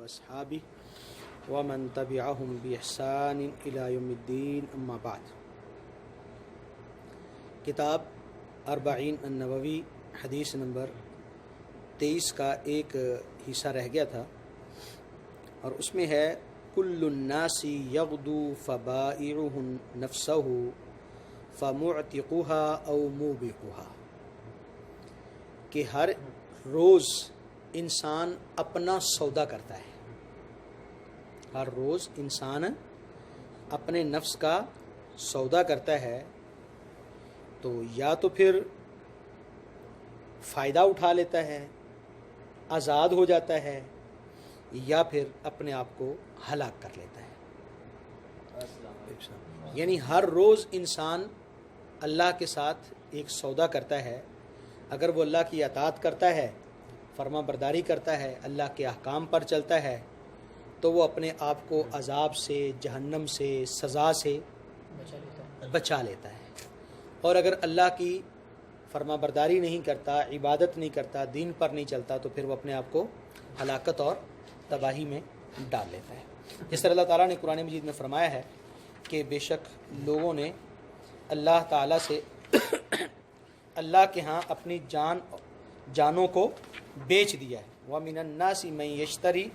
وأصحابه ومن تبعهم بإحسان إلى يوم الدين أما بعد۔ کتاب اربعین النووی حدیث نمبر 23 کا ایک حصہ رہ گیا تھا، اور اس میں ہے کل الناس یغدو فبائعہ نفسہ فمعتقها او موبقها، کہ ہر روز انسان اپنا سودا کرتا ہے، ہر روز انسان اپنے نفس کا سودا کرتا ہے، تو یا تو پھر فائدہ اٹھا لیتا ہے، آزاد ہو جاتا ہے، یا پھر اپنے آپ کو ہلاک کر لیتا ہے۔ یعنی ہر روز انسان اللہ کے ساتھ ایک سودا کرتا ہے، اگر وہ اللہ کی اطاعت کرتا ہے، فرما برداری کرتا ہے، اللہ کے احکام پر چلتا ہے، تو وہ اپنے آپ کو عذاب سے، جہنم سے، سزا سے بچا لیتا ہے، اور اگر اللہ کی فرما برداری نہیں کرتا، عبادت نہیں کرتا، دین پر نہیں چلتا، تو پھر وہ اپنے آپ کو ہلاکت اور تباہی میں ڈال لیتا ہے۔ جس طرح اللہ تعالیٰ نے قرآن مجید میں فرمایا ہے کہ بے شک لوگوں نے اللہ تعالیٰ سے اللہ کے ہاں اپنی جانوں کو بیچ دیا ہے۔ وَمِنَ النَّاسِ مَن يَشْتَرِي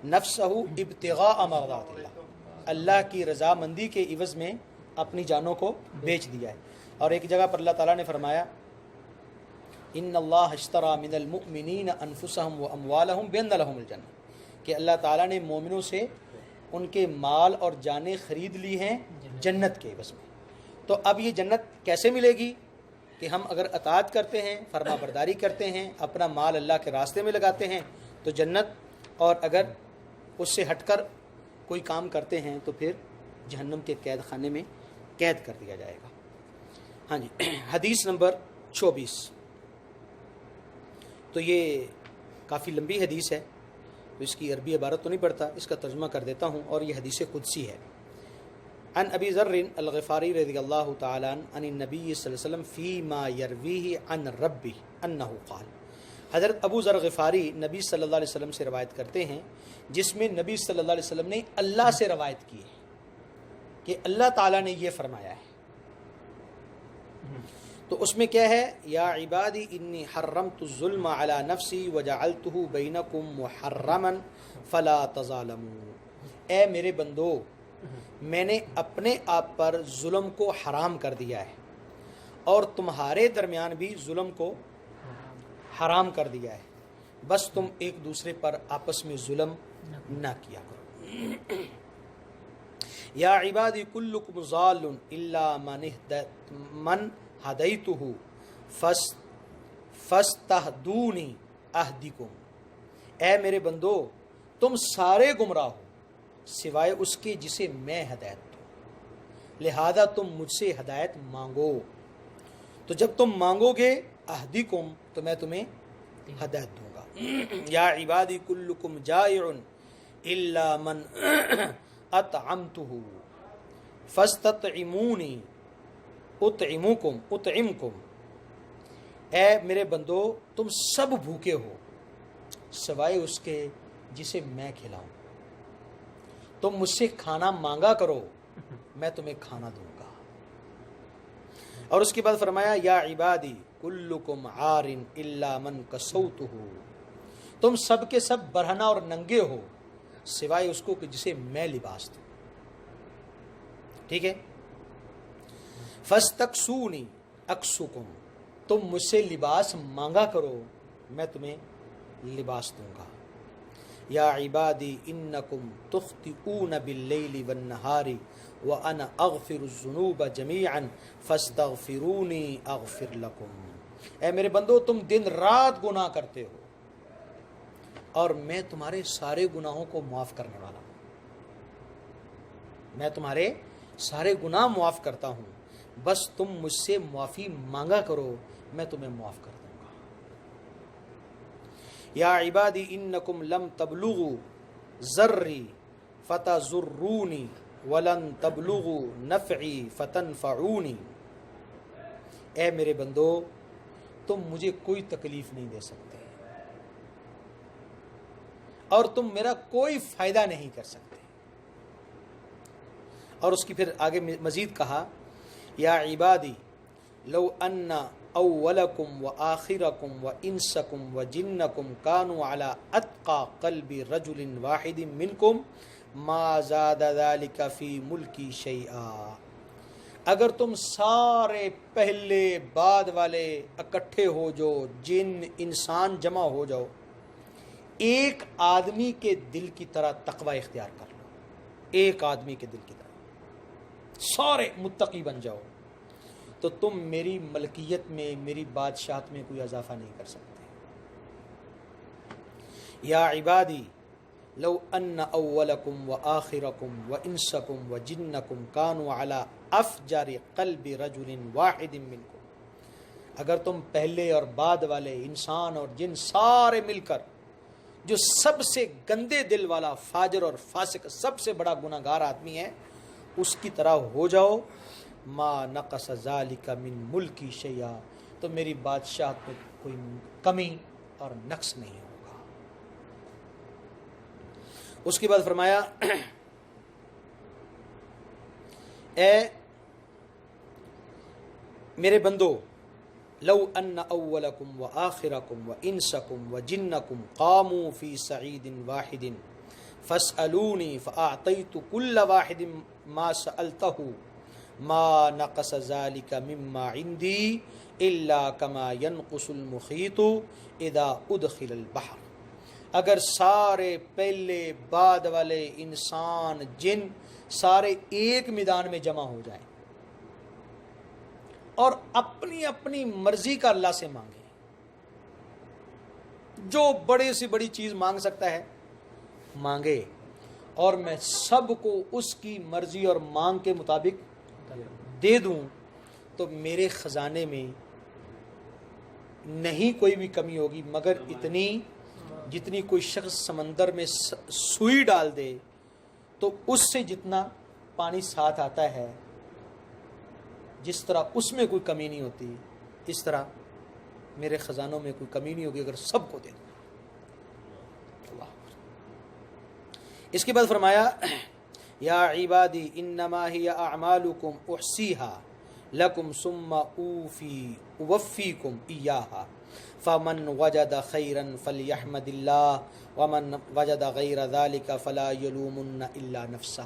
نَفْسَهُ ابْتِغَاءَ مَرْضَاتِ اللَّهِ، اللہ کی رضامندی کے عوض میں اپنی جانوں کو بیچ دیا ہے۔ اور ایک جگہ پر اللہ تعالیٰ نے فرمایا ان اللہ اشترى من المؤمنین انفسهم واموالهم بان لهم الجنہ، کہ اللہ تعالیٰ نے مومنوں سے ان کے مال اور جانیں خرید لی ہیں جنت کے عوض میں۔ تو اب یہ جنت کیسے ملے گی؟ کہ ہم اگر اطاعت کرتے ہیں، فرما برداری کرتے ہیں، اپنا مال اللہ کے راستے میں لگاتے ہیں تو جنت، اور اگر اس سے ہٹ کر کوئی کام کرتے ہیں تو پھر جہنم کے قید خانے میں قید کر دیا جائے گا۔ ہاں جی، حدیث نمبر 24، تو یہ کافی لمبی حدیث ہے، تو اس کی عربی عبارت تو نہیں پڑھتا، اس کا ترجمہ کر دیتا ہوں، اور یہ حدیث قدسی ہے۔ عن ابی ذر الغفاری رضی اللہ تعالی عنہ عن النبی صلی اللہ علیہ وسلم فیما یرویہ عن ربہ انہ قال، حضرت ابو ذر غفاری نبی صلی اللہ علیہ وسلم سے روایت کرتے ہیں جس میں نبی صلی اللہ علیہ وسلم نے اللہ سے روایت کی ہے کہ اللہ تعالیٰ نے یہ فرمایا ہے۔ تو اس میں کیا ہے؟ یا عبادی انی حرمت الظلم علی نفسی وجعلتہ بینکم محرما فلا تظالموا، اے میرے بندو، میں نے اپنے آپ پر ظلم کو حرام کر دیا ہے اور تمہارے درمیان بھی ظلم کو حرام کر دیا ہے، بس تم ایک دوسرے پر آپس میں ظلم نہ کیا کرو۔ یا عبادی کلکم ضال الا من ہدیتہ فاستہدونی اہدکم، اے میرے بندو تم سارے گمراہ ہو سوائے اس کے جسے میں ہدایت دوں، لہذا تم مجھ سے ہدایت مانگو، تو جب تم مانگو گے اہدکم تو میں تمہیں ہدایت دوں گا۔ یا عبادی کلکم جائع الا من اطعمتہ فاستطعمونی اطعمکم، اے میرے بندو تم سب بھوکے ہو سوائے اس کے جسے میں کھلاؤں، تم مجھ سے کھانا مانگا کرو میں تمہیں کھانا دوں گا۔ اور اس کے بعد فرمایا یا عبادی کلکم عار الا من کسوتہ، تم سب کے سب برہنہ اور ننگے ہو سوائے اس کو کہ جسے میں لباس دوں، ٹھیک ہے۔ فاستکسونی اکسوکم، تم مجھ سے لباس مانگا کرو میں تمہیں لباس دوں گا۔ یا عبادی انکم تخطئون باللیل والنہار وانا اغفر الذنوب جمیعا فاستغفرونی اغفر لکم، اے میرے بندو تم دن رات گناہ کرتے ہو اور میں تمہارے سارے گناہوں کو معاف کرنے والا ہوں، میں تمہارے سارے گناہ معاف کرتا ہوں، بس تم مجھ سے معافی مانگا کرو میں تمہیں معاف کر دوں گا۔ یا عبادی انکم لم تبلغوا ضری فتضرونی ولن تبلغوا نفعی فتنفعونی، اے میرے بندو تم مجھے کوئی تکلیف نہیں دے سکتے اور تم میرا کوئی فائدہ نہیں کر سکتے. اور اس کی پھر آگے مزید کہا یا عبادی لو ان اولکم وآخرکم وانسکم وجنکم کانوا علی اتقى قلب رجل واحد منکم ما زاد ذلك فی ملکی شیئا. اگر تم سارے پہلے بعد والے اکٹھے ہو جاؤ، جن انسان جمع ہو جاؤ، ایک آدمی کے دل کی طرح تقوی اختیار کر لو، ایک آدمی کے دل کی طرح سارے متقی بن جاؤ، تو تم میری ملکیت میں، میری بادشاہت میں کوئی اضافہ نہیں کر سکتے. یا عبادی لو ان اولکم وآخرکم وانسکم وجنکم کانوا علی افجر قلب رجل واحد منکم. اگر تم پہلے اور بعد والے انسان اور جن سارے مل کر جو سب سے گندے دل والا فاجر اور فاسق، سب سے بڑا گناہ گار آدمی ہے، اس کی طرح ہو جاؤ، ما نقص ذالک من ملکی شیئا، تو میری بادشاہت میں کوئی کمی اور نقص نہیں ہوگا. اس کے بعد فرمایا اے میرے بندو، لو ان اولکم وآخرکم وانسکم وجنکم قاموا فی صعید واحد فاسألونی فاعطیت کل واحد ما سألتہ ما نقص ذلك مما عندي الا كما ينقص المخيط اذا ادخل البحر. اگر سارے پہلے بعد والے انسان جن سارے ایک میدان میں جمع ہو جائیں اور اپنی اپنی مرضی کا اللہ سے مانگیں، جو بڑے سے بڑی چیز مانگ سکتا ہے مانگے، اور میں سب کو اس کی مرضی اور مانگ کے مطابق دے دوں، تو میرے خزانے میں نہیں کوئی بھی کمی ہوگی مگر اتنی جتنی کوئی شخص سمندر میں سوئی ڈال دے تو اس سے جتنا پانی ساتھ آتا ہے، جس طرح اس میں کوئی کمی نہیں ہوتی، اس طرح میرے خزانوں میں کوئی کمی نہیں ہوگی اگر سب کو دے دوں. اس کے بعد فرمایا یا عبادی انما ہی اعمالکم احصیها لکم ثم اوفیکم ایاہا فمن وجد خیرا فلیحمد اللہ ومن وجد غیر ذلک فلا یلومن الا نفسہ.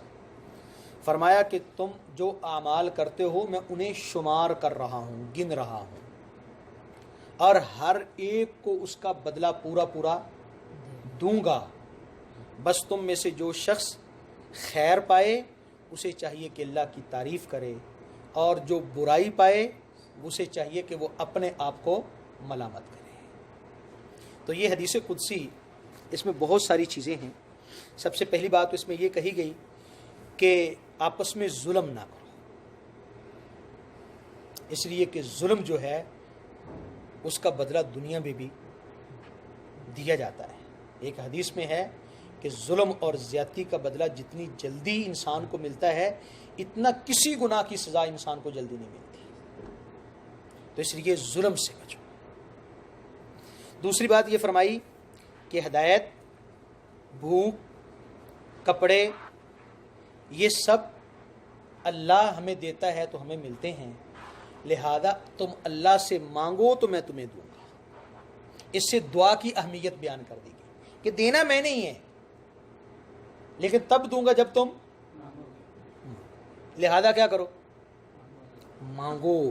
فرمایا کہ تم جو اعمال کرتے ہو میں انہیں شمار کر رہا ہوں، گن رہا ہوں، اور ہر ایک کو اس کا بدلہ پورا پورا دوں گا. بس تم میں سے جو شخص خیر پائے اسے چاہیے کہ اللہ کی تعریف کرے، اور جو برائی پائے اسے چاہیے کہ وہ اپنے آپ کو ملامت کرے. تو یہ حدیث قدسی، اس میں بہت ساری چیزیں ہیں. سب سے پہلی بات تو اس میں یہ کہی گئی کہ آپس میں ظلم نہ کرو، اس لیے کہ ظلم جو ہے اس کا بدلہ دنیا میں بھی دیا جاتا ہے. ایک حدیث میں ہے کہ ظلم اور زیادتی کا بدلہ جتنی جلدی انسان کو ملتا ہے اتنا کسی گناہ کی سزا انسان کو جلدی نہیں ملتی. تو اس لیے ظلم سے بچو. دوسری بات یہ فرمائی کہ ہدایت، بھوک، کپڑے، یہ سب اللہ ہمیں دیتا ہے تو ہمیں ملتے ہیں، لہذا تم اللہ سے مانگو تو میں تمہیں دوں گا. اس سے دعا کی اہمیت بیان کر دی گئی کہ دینا میں نہیں ہے لیکن تب دوں گا جب تم، لہذا کیا کرو، مانگو.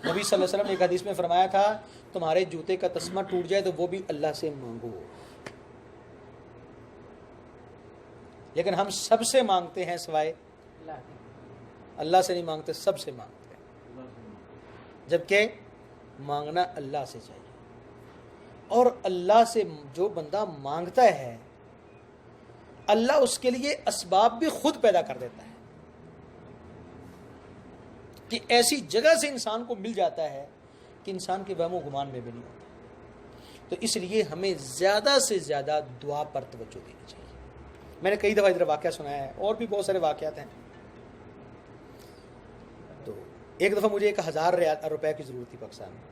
نبی صلی اللہ علیہ وسلم نے ایک حدیث میں فرمایا تھا تمہارے جوتے کا تسمہ ٹوٹ جائے تو وہ بھی اللہ سے مانگو. لیکن ہم سب سے مانگتے ہیں سوائے اللہ سے نہیں مانگتے، سب سے مانگتے ہیں، جبکہ مانگنا اللہ سے چاہیے. اور اللہ سے جو بندہ مانگتا ہے اللہ اس کے لیے اسباب بھی خود پیدا کر دیتا ہے کہ ایسی جگہ سے انسان کو مل جاتا ہے کہ انسان کے وہم و گمان میں بھی نہیں ہوتا. تو اس لیے ہمیں زیادہ سے زیادہ دعا پر توجہ دینی چاہیے. میں نے کئی دفعہ ادھر واقعہ سنایا ہے، اور بھی بہت سارے واقعات ہیں. تو ایک دفعہ مجھے 1000 روپے کی ضرورت تھی پاکستان میں.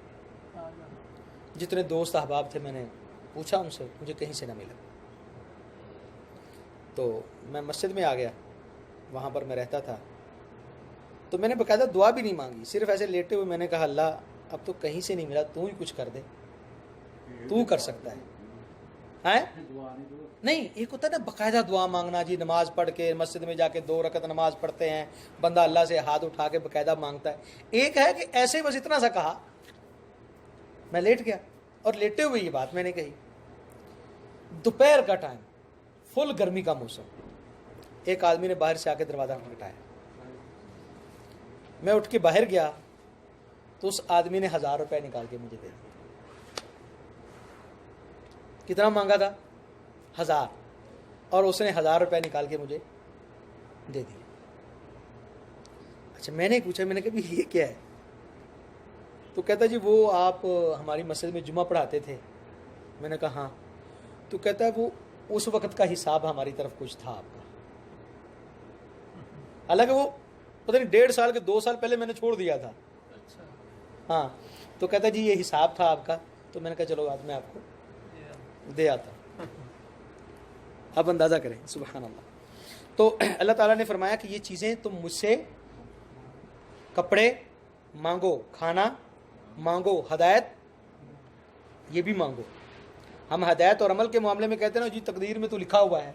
جتنے دوست احباب تھے میں نے پوچھا ان سے، مجھے کہیں سے نہ ملا. تو میں مسجد میں آ گیا، وہاں پر میں رہتا تھا، تو میں نے باقاعدہ دعا بھی نہیں مانگی، صرف ایسے لیٹے ہوئے میں نے کہا اللہ اب تو کہیں سے نہیں ملا، تو ہی کچھ کر دے، تو کر سکتا ہے نہیں، ایک ہوتا ہے نا باقاعدہ دعا مانگنا، جی نماز پڑھ کے مسجد میں جا کے 2 رکعت نماز پڑھتے ہیں، بندہ اللہ سے ہاتھ اٹھا کے باقاعدہ مانگتا ہے. ایک ہے کہ ایسے بس اتنا سا کہا، میں لیٹ گیا، اور لیٹے ہوئے یہ بات میں نے کہی. دوپہر کا ٹائم، فل گرمی کا موسم، ایک آدمی نے باہر سے آ کے دروازہ کھٹکھٹایا، میں اٹھ کے باہر گیا تو اس آدمی نے 1000 روپے نکال کے مجھے دے دیا. کتنا مانگا تھا؟ 1000، اور اس نے 1000 روپے نکال کے مجھے دے دیا. اچھا میں نے پوچھا، میں نے کہا یہ کیا ہے؟ تو کہتا جی وہ آپ ہماری مسجد میں جمعہ پڑھاتے تھے. میں نے کہا ہاں. تو کہتا ہے وہ اس وقت کا حساب ہماری طرف کچھ تھا آپ کا، حالانکہ وہ پتہ نہیں 1.5 سال کے 2 سال پہلے میں نے چھوڑ دیا تھا. ہاں تو کہتا جی یہ حساب تھا آپ کا. تو میں نے کہا چلو آج میں آپ کو دے آتا ہوں. آپ اندازہ کریں سبحان اللہ. تو اللہ تعالیٰ نے فرمایا کہ یہ چیزیں تم مجھ سے کپڑے مانگو، کھانا مانگو، ہدایت یہ بھی مانگو. ہم ہدایت اور عمل کے معاملے میں کہتے ہیں نا جی تقدیر میں تو لکھا ہوا ہے،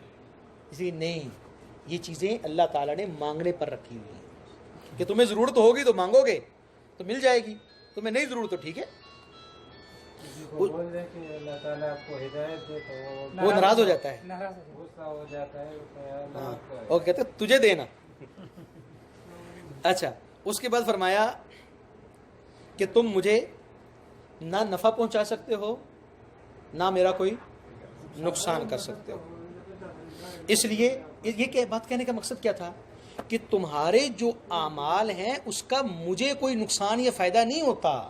اسی نہیں، یہ چیزیں اللہ تعالیٰ نے مانگنے پر رکھی ہوئی ہیں کہ تمہیں ضرورت ہوگی تو مانگو گے تو مل جائے گی، تمہیں نہیں ضرورت تو ٹھیک ہے. اللہ تعالیٰ آپ کو ہدایت دے تو وہ ناراض ہو جاتا ہے، غصہ ہو جاتا ہے. ہاں اور کہتے تجھے دینا. اچھا اس کے بعد فرمایا کہ تم مجھے نہ نفع پہنچا سکتے ہو نہ میرا کوئی نقصان کر سکتے ہو. اس لیے یہ بات کہنے کا مقصد کیا تھا کہ تمہارے جو اعمال ہیں اس کا مجھے کوئی نقصان یا فائدہ نہیں ہوتا.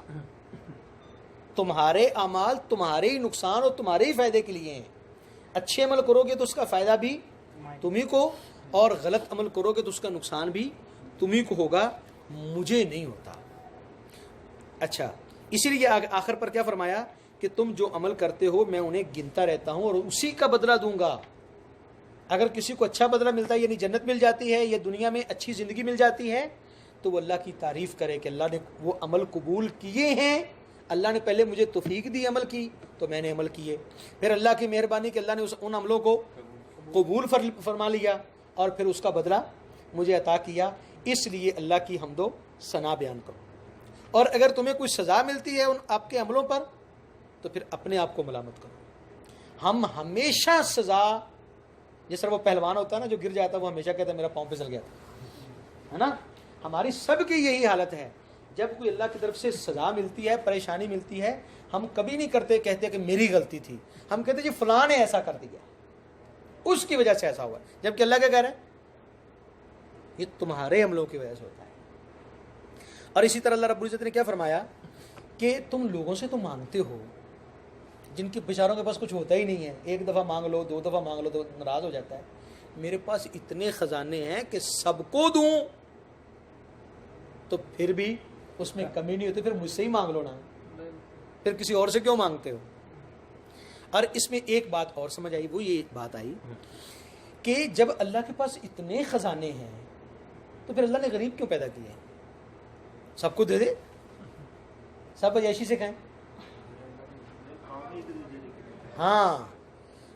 تمہارے اعمال تمہارے ہی نقصان اور تمہارے ہی فائدے کے لیے ہیں. اچھے عمل کرو گے تو اس کا فائدہ بھی تمہیں کو، اور غلط عمل کرو گے تو اس کا نقصان بھی تمہیں کو ہوگا، مجھے نہیں ہوتا. اچھا اسی لیے آخر پر کیا فرمایا کہ تم جو عمل کرتے ہو میں انہیں گنتا رہتا ہوں اور اسی کا بدلہ دوں گا. اگر کسی کو اچھا بدلہ ملتا ہے یعنی جنت مل جاتی ہے یا دنیا میں اچھی زندگی مل جاتی ہے تو وہ اللہ کی تعریف کرے کہ اللہ نے وہ عمل قبول کیے ہیں، اللہ نے پہلے مجھے توفیق دی عمل کی تو میں نے عمل کیے، پھر اللہ کی مہربانی کہ اللہ نے ان عملوں کو قبول فرما لیا اور پھر اس کا بدلہ مجھے عطا کیا. اس لیے اللہ کی حمد و ثنا بیان کرو. اور اگر تمہیں کوئی سزا ملتی ہے ان آپ کے عملوں پر تو پھر اپنے آپ کو ملامت کرو. ہم ہمیشہ سزا، جس طرح وہ پہلوان ہوتا ہے نا جو گر جاتا ہے وہ ہمیشہ کہتا ہے میرا پاؤں پھسل گیا تھا، ہے نا. ہماری سب کی یہی حالت ہے. جب کوئی اللہ کی طرف سے سزا ملتی ہے، پریشانی ملتی ہے، ہم کبھی نہیں کہتے کہ میری غلطی تھی، ہم کہتے جی فلاں نے ایسا کر دیا، اس کی وجہ سے ایسا ہوا. جبکہ اللہ کیا کہہ رہا ہے؟ یہ تمہارے عملوں کی وجہ سے ہوتا ہے. اور اسی طرح اللہ رب العزت نے کیا فرمایا کہ تم لوگوں سے تو مانگتے ہو جن کے بیچاروں کے پاس کچھ ہوتا ہی نہیں ہے، 1 دفعہ مانگ لو 2 دفعہ مانگ لو تو ناراض ہو جاتا ہے. میرے پاس اتنے خزانے ہیں کہ سب کو دوں تو پھر بھی اس میں کمی نہیں ہوتی، پھر مجھ سے ہی مانگ لو نا، پھر کسی اور سے کیوں مانگتے ہو. اور اس میں ایک بات اور سمجھ آئی، وہ یہ بات آئی کہ جب اللہ کے پاس اتنے خزانے ہیں تو پھر اللہ نے غریب کیوں پیدا کیے؟ سب کو دے دے، سب عیاشی سے کھائیں. ہاں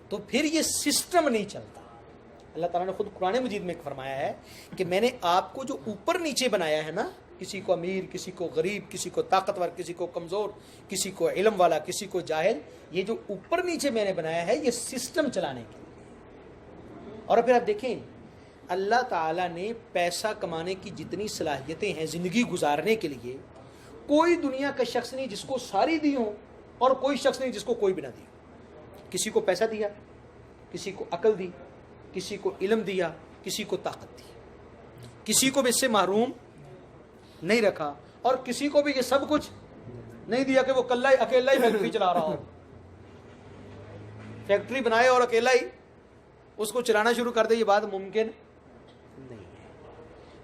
تو پھر یہ سسٹم نہیں چلتا. اللہ تعالیٰ نے خود قرآن مجید میں فرمایا ہے کہ میں نے آپ کو جو اوپر نیچے بنایا ہے نا، کسی کو امیر، کسی کو غریب، کسی کو طاقتور، کسی کو کمزور، کسی کو علم والا، کسی کو جاہل، یہ جو اوپر نیچے میں نے بنایا ہے یہ سسٹم چلانے کے لیے. اور پھر آپ دیکھیں اللہ تعالیٰ نے پیسہ کمانے کی جتنی صلاحیتیں ہیں زندگی گزارنے کے لیے، کوئی دنیا کا شخص نہیں جس کو ساری دی ہوں اور کوئی شخص نہیں جس کو کوئی بھی نہ دی. کسی کو پیسہ دیا، کسی کو عقل دی، کسی کو علم دیا، کسی کو طاقت دی، کسی کو بھی اس سے محروم نہیں رکھا اور کسی کو بھی یہ سب کچھ نہیں دیا کہ وہ اکیلا ہی فیکٹری چلا رہا ہو، فیکٹری بنائے اور اکیلا ہی اس کو چلانا شروع کر دے. یہ بات ممکن نہیں ہے.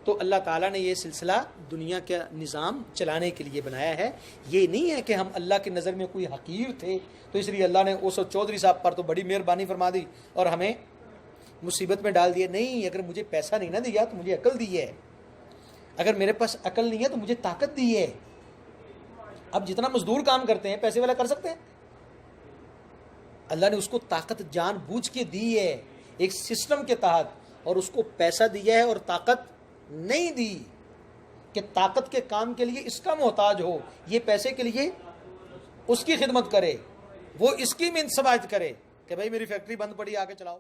تو اللہ تعالیٰ نے یہ سلسلہ دنیا کا نظام چلانے کے لیے بنایا ہے. یہ نہیں ہے کہ ہم اللہ کی نظر میں کوئی حقیر تھے تو اس لیے اللہ نے اس چودھری صاحب پر تو بڑی مہربانی فرما دی اور ہمیں مصیبت میں ڈال دیا. نہیں, اگر مجھے پیسہ نہیں نہ دیا تو مجھے عقل دی ہے. اگر میرے پاس عقل نہیں ہے تو مجھے طاقت دی ہے. اب جتنا مزدور کام کرتے ہیں پیسے والا کر سکتے ہیں؟ اللہ نے اس کو طاقت جان بوجھ کے دی ہے ایک سسٹم کے تحت, اور اس کو پیسہ دیا ہے اور طاقت نہیں دی کہ طاقت کے کام کے لیے اس کا محتاج ہو, یہ پیسے کے لیے اس کی خدمت کرے, وہ اس کی منت سماعت کرے کہ بھائی میری فیکٹری بند پڑی آ کے چلاؤ.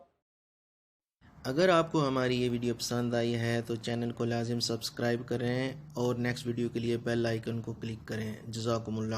اگر آپ کو ہماری یہ ویڈیو پسند آئی ہے تو چینل کو لازم سبسکرائب کریں اور نیکسٹ ویڈیو کے لیے بیل آئیکن کو کلک کریں. جزاکم اللہ.